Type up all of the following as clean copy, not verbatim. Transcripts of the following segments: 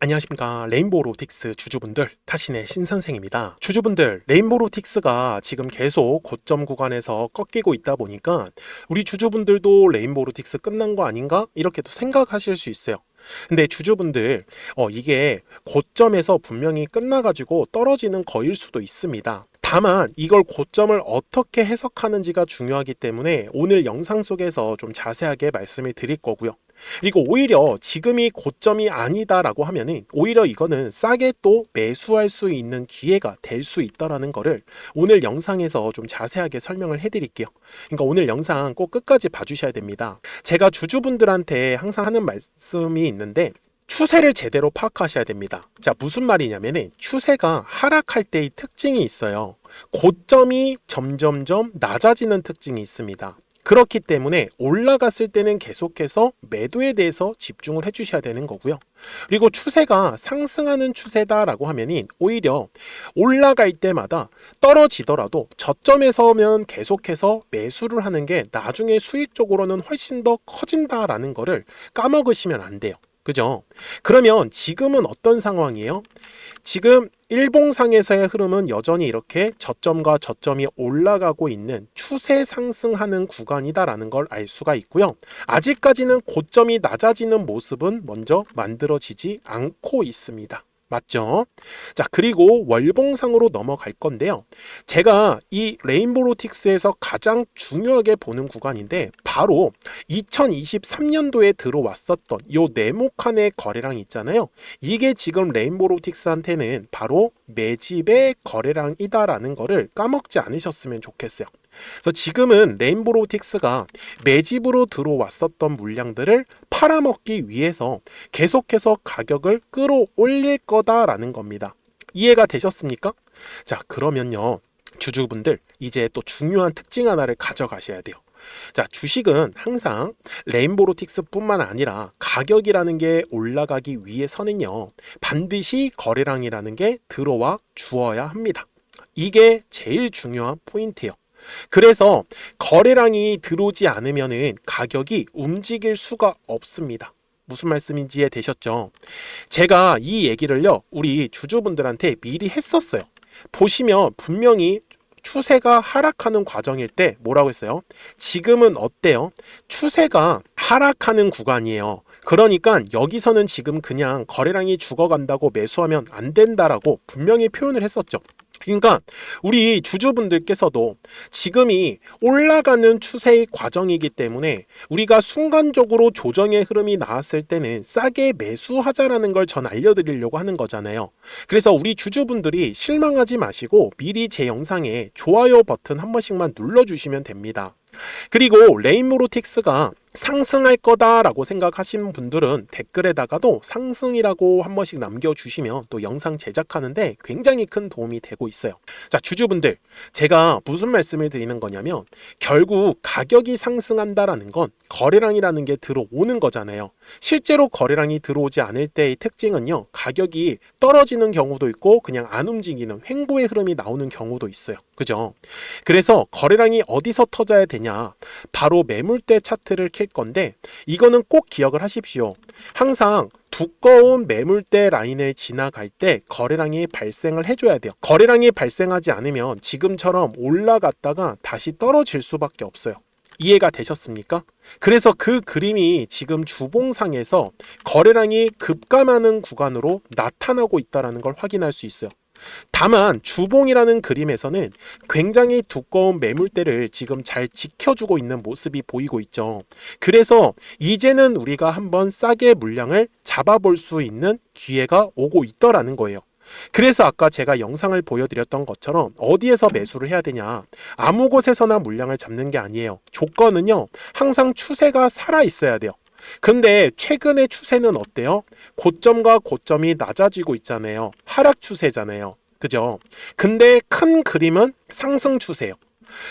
안녕하십니까. 레인보우로틱스 주주분들, 타신의 신선생입니다. 주주분들, 레인보우로틱스가 지금 계속 고점 구간에서 꺾이고 있다 보니까 우리 주주분들도 레인보우로틱스 끝난 거 아닌가? 이렇게 또 생각하실 수 있어요. 근데 주주분들, 이게 고점에서 분명히 끝나가지고 떨어지는 거일 수도 있습니다. 다만 이걸 고점을 어떻게 해석하는지가 중요하기 때문에 오늘 영상 속에서 좀 자세하게 말씀을 드릴 거고요. 그리고 오히려 지금이 고점이 아니다라고 하면은 오히려 이거는 싸게 또 매수할 수 있는 기회가 될 수 있다라는 거를 오늘 영상에서 좀 자세하게 설명을 해드릴게요. 그러니까 오늘 영상 꼭 끝까지 봐주셔야 됩니다. 제가 주주분들한테 항상 하는 말씀이 있는데 추세를 제대로 파악하셔야 됩니다. 자, 무슨 말이냐면은 추세가 하락할 때의 특징이 있어요. 고점이 점점점 낮아지는 특징이 있습니다. 그렇기 때문에 올라갔을 때는 계속해서 매도에 대해서 집중을 해주셔야 되는 거고요. 그리고 추세가 상승하는 추세다라고 하면은 오히려 올라갈 때마다 떨어지더라도 저점에서면 계속해서 매수를 하는 게 나중에 수익적으로는 훨씬 더 커진다라는 거를 까먹으시면 안 돼요. 그죠? 그러면 지금은 어떤 상황이에요? 지금 일봉상에서의 흐름은 여전히 이렇게 저점과 저점이 올라가고 있는 추세 상승하는 구간이다라는 걸 알 수가 있고요. 아직까지는 고점이 낮아지는 모습은 먼저 만들어지지 않고 있습니다. 맞죠? 자, 그리고 월봉상으로 넘어갈 건데요. 제가 이 레인보우로틱스에서 가장 중요하게 보는 구간인데 바로 2023년도에 들어왔었던 요 네모칸의 거래량 있잖아요. 이게 지금 레인보우로틱스한테는 바로 매집의 거래량이다라는 거를 까먹지 않으셨으면 좋겠어요. 그래서 지금은 레인보우로틱스가 매집으로 들어왔었던 물량들을 팔아먹기 위해서 계속해서 가격을 끌어올릴 거다라는 겁니다. 이해가 되셨습니까? 자, 그러면요, 주주분들 이제 또 중요한 특징 하나를 가져가셔야 돼요. 자, 주식은 항상 레인보우로틱스 뿐만 아니라 가격이라는 게 올라가기 위해서는요, 반드시 거래량이라는 게 들어와 주어야 합니다. 이게 제일 중요한 포인트예요. 그래서 거래량이 들어오지 않으면은 가격이 움직일 수가 없습니다. 무슨 말씀인지 이해되셨죠? 제가 이 얘기를요, 우리 주주분들한테 미리 했었어요. 보시면 분명히 추세가 하락하는 과정일 때 뭐라고 했어요? 지금은 어때요? 추세가 하락하는 구간이에요. 그러니까 여기서는 지금 그냥 거래량이 죽어간다고 매수하면 안 된다라고 분명히 표현을 했었죠. 그러니까 우리 주주분들께서도 지금이 올라가는 추세의 과정이기 때문에 우리가 순간적으로 조정의 흐름이 나왔을 때는 싸게 매수하자라는 걸 전 알려드리려고 하는 거잖아요. 그래서 우리 주주분들이 실망하지 마시고 미리 제 영상에 좋아요 버튼 한 번씩만 눌러주시면 됩니다. 그리고 레인보우로틱스가 상승할 거다라고 생각하시는 분들은 댓글에다가도 상승이라고 한 번씩 남겨주시면 또 영상 제작하는데 굉장히 큰 도움이 되고 있어요. 자, 주주분들, 제가 무슨 말씀을 드리는 거냐면 결국 가격이 상승한다라는 건 거래량이라는 게 들어오는 거잖아요. 실제로 거래량이 들어오지 않을 때의 특징은요, 가격이 떨어지는 경우도 있고 그냥 안 움직이는 횡보의 흐름이 나오는 경우도 있어요. 그죠? 그래서 거래량이 어디서 터져야 되냐, 바로 매물대 차트를 킬 건데 이거는 꼭 기억을 하십시오. 항상 두꺼운 매물대 라인을 지나갈 때 거래량이 발생을 해줘야 돼요. 거래량이 발생하지 않으면 지금처럼 올라갔다가 다시 떨어질 수밖에 없어요. 이해가 되셨습니까? 그래서 그 그림이 지금 주봉상에서 거래량이 급감하는 구간으로 나타나고 있다는 걸 확인할 수 있어요. 다만 주봉이라는 그림에서는 굉장히 두꺼운 매물대를 지금 잘 지켜주고 있는 모습이 보이고 있죠. 그래서 이제는 우리가 한번 싸게 물량을 잡아볼 수 있는 기회가 오고 있더라는 거예요. 그래서 아까 제가 영상을 보여드렸던 것처럼 어디에서 매수를 해야 되냐, 아무 곳에서나 물량을 잡는 게 아니에요. 조건은요, 항상 추세가 살아 있어야 돼요. 근데 최근의 추세는 어때요? 고점과 고점이 낮아지고 있잖아요. 하락 추세잖아요. 그죠? 근데 큰 그림은 상승 추세예요.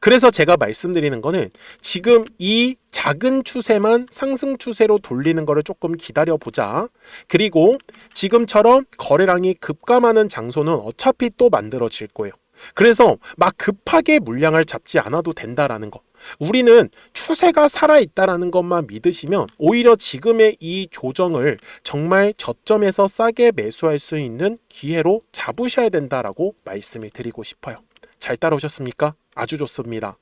그래서 제가 말씀드리는 거는 지금 이 작은 추세만 상승 추세로 돌리는 거를 조금 기다려 보자. 그리고 지금처럼 거래량이 급감하는 장소는 어차피 또 만들어질 거예요. 그래서 막 급하게 물량을 잡지 않아도 된다라는 거. 우리는 추세가 살아있다라는 것만 믿으시면 오히려 지금의 이 조정을 정말 저점에서 싸게 매수할 수 있는 기회로 잡으셔야 된다라고 말씀을 드리고 싶어요. 잘 따라오셨습니까? 아주 좋습니다.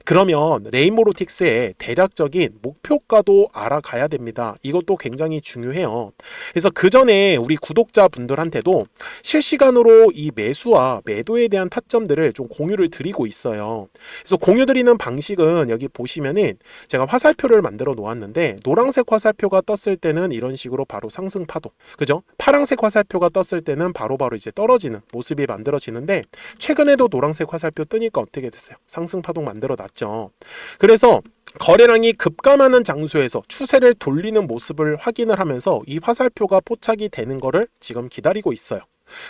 그러면 레인보로틱스의 대략적인 목표가도 알아가야 됩니다. 이것도 굉장히 중요해요. 그래서 그 전에 우리 구독자분들한테도 실시간으로 이 매수와 매도에 대한 타점들을 좀 공유를 드리고 있어요. 그래서 공유 드리는 방식은 여기 보시면은 제가 화살표를 만들어 놓았는데, 노란색 화살표가 떴을 때는 이런 식으로 바로 상승 파동, 그죠? 파란색 화살표가 떴을 때는 바로바로 이제 떨어지는 모습이 만들어지는데, 최근에도 노란색 화살표 뜨니까 어떻게 됐어요? 상승 파동 만들어 놨죠. 그래서 거래량이 급감하는 장소에서 추세를 돌리는 모습을 확인을 하면서 이 화살표가 포착이 되는 거를 지금 기다리고 있어요.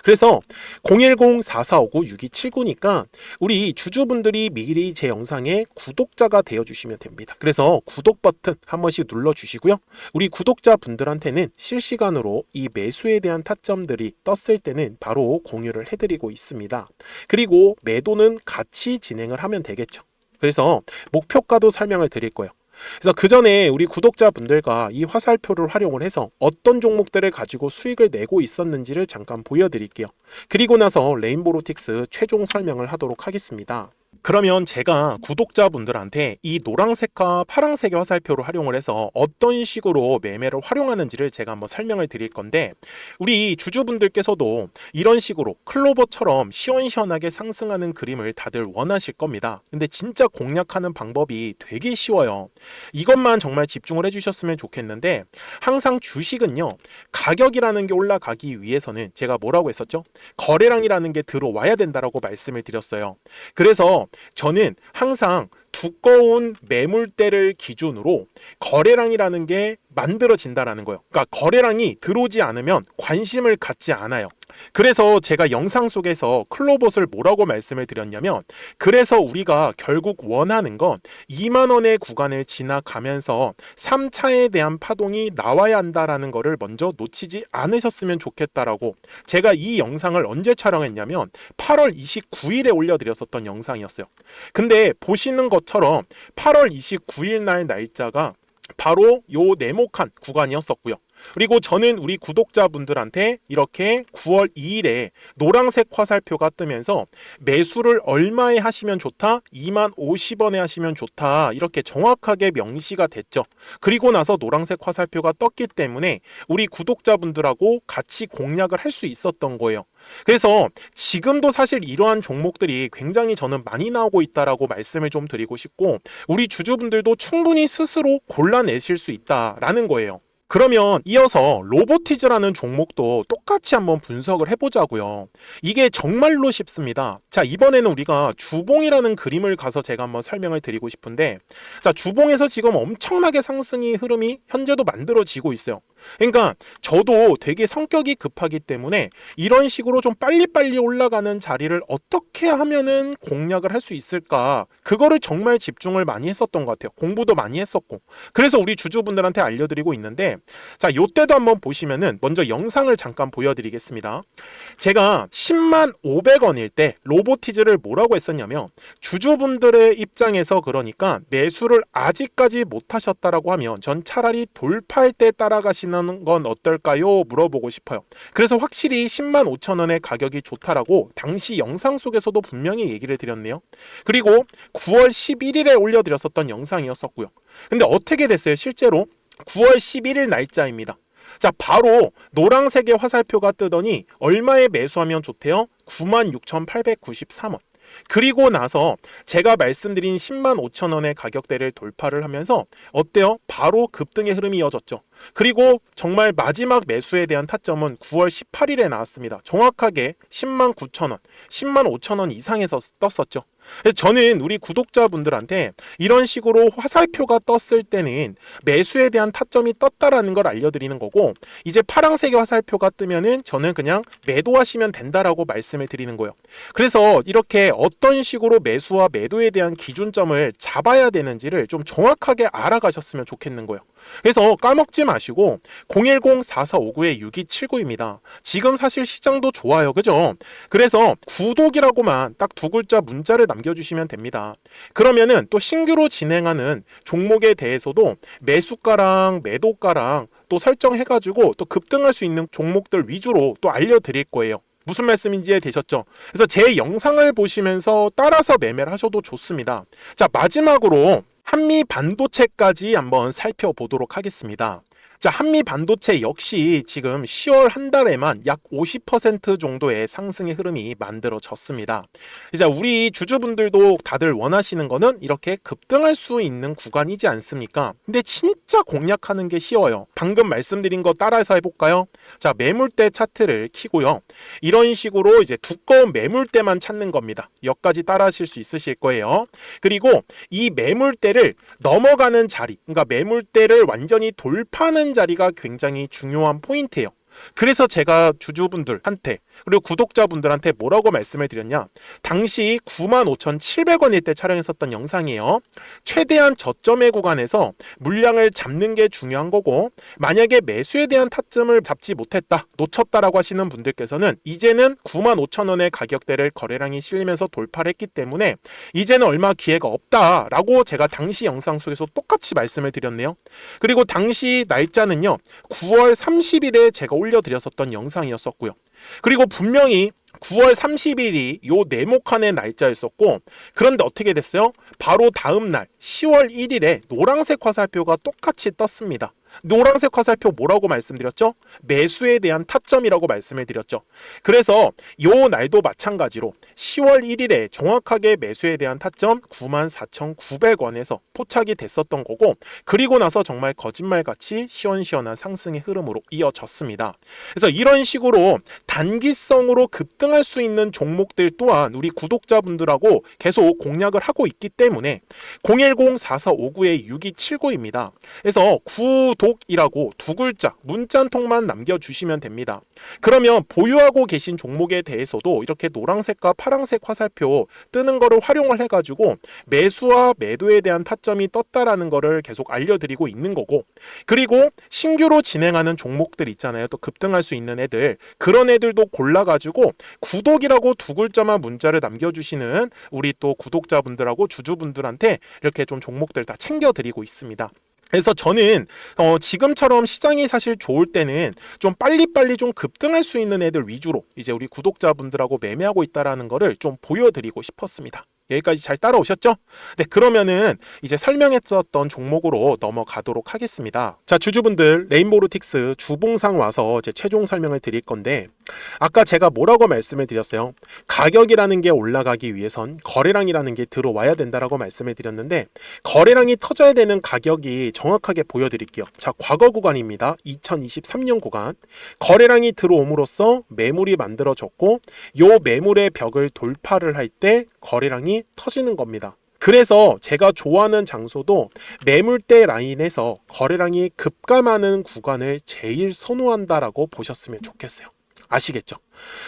그래서 010-4459-6279니까 우리 주주분들이 미리 제 영상에 구독자가 되어주시면 됩니다. 그래서 구독 버튼 한 번씩 눌러주시고요. 우리 구독자분들한테는 실시간으로 이 매수에 대한 타점들이 떴을 때는 바로 공유를 해드리고 있습니다. 그리고 매도는 같이 진행을 하면 되겠죠. 그래서 목표가도 설명을 드릴 거예요. 그래서 그 전에 우리 구독자분들과 이 화살표를 활용을 해서 어떤 종목들을 가지고 수익을 내고 있었는지를 잠깐 보여드릴게요. 그리고 나서 레인보로틱스 최종 설명을 하도록 하겠습니다. 그러면 제가 구독자분들한테 이 노란색과 파란색의 화살표를 활용을 해서 어떤 식으로 매매를 활용하는지를 제가 한번 설명을 드릴 건데, 우리 주주분들께서도 이런 식으로 클로버처럼 시원시원하게 상승하는 그림을 다들 원하실 겁니다. 근데 진짜 공략하는 방법이 되게 쉬워요. 이것만 정말 집중을 해주셨으면 좋겠는데, 항상 주식은요, 가격이라는 게 올라가기 위해서는 제가 뭐라고 했었죠? 거래량이라는 게 들어와야 된다라고 말씀을 드렸어요. 그래서 저는 항상 두꺼운 매물대를 기준으로 거래량이라는 게 만들어진다라는 거예요. 그러니까 거래량이 들어오지 않으면 관심을 갖지 않아요. 그래서 제가 영상 속에서 클로봇을 뭐라고 말씀을 드렸냐면, 그래서 우리가 결국 원하는 건 2만 원의 구간을 지나가면서 3차에 대한 파동이 나와야 한다라는 거를 먼저 놓치지 않으셨으면 좋겠다라고, 제가 이 영상을 언제 촬영했냐면 8월 29일에 올려드렸었던 영상이었어요. 근데 보시는 것처럼 8월 29일 날 날짜가 바로 요 네모칸 구간이었었고요. 그리고 저는 우리 구독자분들한테 이렇게 9월 2일에 노란색 화살표가 뜨면서 매수를 얼마에 하시면 좋다? 2만 50원에 하시면 좋다. 이렇게 정확하게 명시가 됐죠. 그리고 나서 노란색 화살표가 떴기 때문에 우리 구독자분들하고 같이 공략을 할 수 있었던 거예요. 그래서 지금도 사실 이러한 종목들이 굉장히 저는 많이 나오고 있다라고 말씀을 좀 드리고 싶고, 우리 주주분들도 충분히 스스로 골라내실 수 있다라는 거예요. 그러면 이어서 로보티즈라는 종목도 똑같이 한번 분석을 해보자고요. 이게 정말로 쉽습니다. 자, 이번에는 우리가 주봉이라는 그림을 가서 제가 한번 설명을 드리고 싶은데, 자, 주봉에서 지금 엄청나게 상승이 흐름이 현재도 만들어지고 있어요. 그러니까 저도 되게 성격이 급하기 때문에 이런 식으로 좀 빨리빨리 올라가는 자리를 어떻게 하면은 공략을 할 수 있을까, 그거를 정말 집중을 많이 했었던 것 같아요. 공부도 많이 했었고. 그래서 우리 주주분들한테 알려드리고 있는데, 자, 요때도 한번 보시면은 먼저 영상을 잠깐 보여드리겠습니다. 제가 10만 500원일 때 로보티즈를 뭐라고 했었냐면, 주주분들의 입장에서 그러니까 매수를 아직까지 못 하셨다라고 하면 전 차라리 돌파할 때 따라가시는 건 어떨까요? 물어보고 싶어요. 그래서 확실히 10만 5천 원의 가격이 좋다라고 당시 영상 속에서도 분명히 얘기를 드렸네요. 그리고 9월 11일에 올려드렸었던 영상이었었고요. 근데 어떻게 됐어요? 실제로 9월 11일 날짜입니다. 자, 바로 노란색의 화살표가 뜨더니 얼마에 매수하면 좋대요? 96,893원. 그리고 나서 제가 말씀드린 10만 5천 원의 가격대를 돌파를 하면서 어때요? 바로 급등의 흐름이 이어졌죠. 그리고 정말 마지막 매수에 대한 타점은 9월 18일에 나왔습니다. 정확하게 10만 9천 원, 10만 5천 원 이상에서 떴었죠. 그래서 저는 우리 구독자분들한테 이런 식으로 화살표가 떴을 때는 매수에 대한 타점이 떴다라는 걸 알려드리는 거고, 이제 파란색의 화살표가 뜨면은 저는 그냥 매도하시면 된다라고 말씀을 드리는 거예요. 그래서 이렇게 어떤 식으로 매수와 매도에 대한 기준점을 잡아야 되는지를 좀 정확하게 알아가셨으면 좋겠는 거예요. 그래서 까먹지 마시고 010-4459-6279입니다. 지금 사실 시장도 좋아요, 그죠? 그래서 구독이라고만 딱 두 글자 문자를 남겨주시면 됩니다. 그러면은 또 신규로 진행하는 종목에 대해서도 매수가랑 매도가랑 또 설정해가지고 또 급등할 수 있는 종목들 위주로 또 알려드릴 거예요. 무슨 말씀인지 되셨죠? 그래서 제 영상을 보시면서 따라서 매매를 하셔도 좋습니다. 자, 마지막으로 한미 반도체까지 한번 살펴보도록 하겠습니다. 자, 한미 반도체 역시 지금 10월 한 달에만 약 50% 정도의 상승의 흐름이 만들어졌습니다. 이제 우리 주주분들도 다들 원하시는 거는 이렇게 급등할 수 있는 구간이지 않습니까? 근데 진짜 공략하는 게 쉬워요. 방금 말씀드린 거 따라서 해볼까요? 자, 매물대 차트를 키고요. 이런 식으로 이제 두꺼운 매물대만 찾는 겁니다. 여기까지 따라 하실 수 있으실 거예요. 그리고 이 매물대를 넘어가는 자리, 그러니까 매물대를 완전히 돌파하는 자리가 굉장히 중요한 포인트예요. 그래서 제가 주주분들한테 그리고 구독자분들한테 뭐라고 말씀을 드렸냐, 당시 95,700원일 때 촬영했었던 영상이에요. 최대한 저점의 구간에서 물량을 잡는 게 중요한 거고, 만약에 매수에 대한 타점을 잡지 못했다, 놓쳤다라고 하시는 분들께서는 이제는 95,000원의 가격대를 거래량이 실리면서 돌파를 했기 때문에 이제는 얼마 기회가 없다라고 제가 당시 영상 속에서 똑같이 말씀을 드렸네요. 그리고 당시 날짜는요, 9월 30일에 제가 올려드렸었던 영상이었었고요. 그리고 분명히 9월 30일이 요 네모칸의 날짜였었고, 그런데 어떻게 됐어요? 바로 다음 날 10월 1일에 노란색 화살표가 똑같이 떴습니다. 노란색 화살표 뭐라고 말씀드렸죠? 매수에 대한 타점이라고 말씀을 드렸죠. 그래서 요 날도 마찬가지로 10월 1일에 정확하게 매수에 대한 타점 94,900원에서 포착이 됐었던 거고, 그리고 나서 정말 거짓말같이 시원시원한 상승의 흐름으로 이어졌습니다. 그래서 이런 식으로 단기성으로 급등할 수 있는 종목들 또한 우리 구독자분들하고 계속 공략을 하고 있기 때문에 010-4459-6279입니다. 그래서 구독이라고 두 글자 문자 한 통만 남겨주시면 됩니다. 그러면 보유하고 계신 종목에 대해서도 이렇게 노란색과 파란색 화살표 뜨는 거를 활용을 해가지고 매수와 매도에 대한 타점이 떴다라는 거를 계속 알려드리고 있는 거고, 그리고 신규로 진행하는 종목들 있잖아요. 또 급등할 수 있는 애들, 그런 애들도 골라가지고 구독이라고 두 글자만 문자를 남겨주시는 우리 또 구독자분들하고 주주분들한테 이렇게 좀 종목들 다 챙겨드리고 있습니다. 그래서 저는 지금처럼 시장이 사실 좋을 때는 좀 빨리빨리 좀 급등할 수 있는 애들 위주로 이제 우리 구독자분들하고 매매하고 있다라는 거를 좀 보여드리고 싶었습니다. 여기까지 잘 따라오셨죠? 네, 그러면은 이제 설명했었던 종목으로 넘어가도록 하겠습니다. 자, 주주분들, 레인보우로틱스 주봉상 와서 이제 최종 설명을 드릴 건데, 아까 제가 뭐라고 말씀을 드렸어요? 가격이라는 게 올라가기 위해선 거래량이라는 게 들어와야 된다라고 말씀을 드렸는데, 거래량이 터져야 되는 가격이 정확하게 보여드릴게요. 자, 과거 구간입니다. 2023년 구간. 거래량이 들어옴으로써 매물이 만들어졌고, 요 매물의 벽을 돌파를 할 때 거래량이 터지는 겁니다. 그래서 제가 좋아하는 장소도 매물대 라인에서 거래량이 급감하는 구간을 제일 선호한다라고 보셨으면 좋겠어요. 아시겠죠?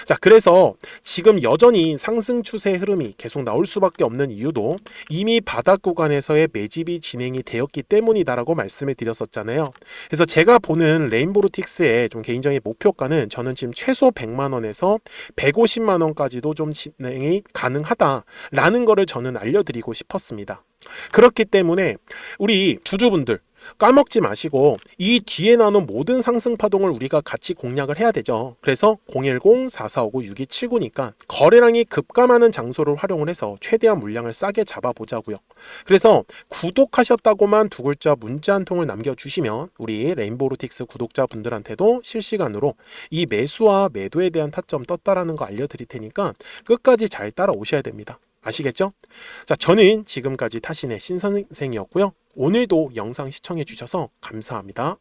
자, 그래서 지금 여전히 상승 추세 흐름이 계속 나올 수밖에 없는 이유도 이미 바닥 구간에서의 매집이 진행이 되었기 때문이다라고 말씀을 드렸었잖아요. 그래서 제가 보는 레인보우로틱스의 좀 개인적인 목표가는 저는 지금 최소 100만 원에서 150만 원까지도 좀 진행이 가능하다라는 거를 저는 알려드리고 싶었습니다. 그렇기 때문에 우리 주주분들 까먹지 마시고 이 뒤에 나오는 모든 상승 파동을 우리가 같이 공략을 해야 되죠. 그래서 010-4459-6279니까 거래량이 급감하는 장소를 활용을 해서 최대한 물량을 싸게 잡아보자고요. 그래서 구독하셨다고만 두 글자 문자 한 통을 남겨주시면 우리 레인보우로틱스 구독자분들한테도 실시간으로 이 매수와 매도에 대한 타점 떴다라는 거 알려드릴 테니까 끝까지 잘 따라오셔야 됩니다. 아시겠죠? 자, 저는 지금까지 타신의 신선생이었고요. 오늘도 영상 시청해 주셔서 감사합니다.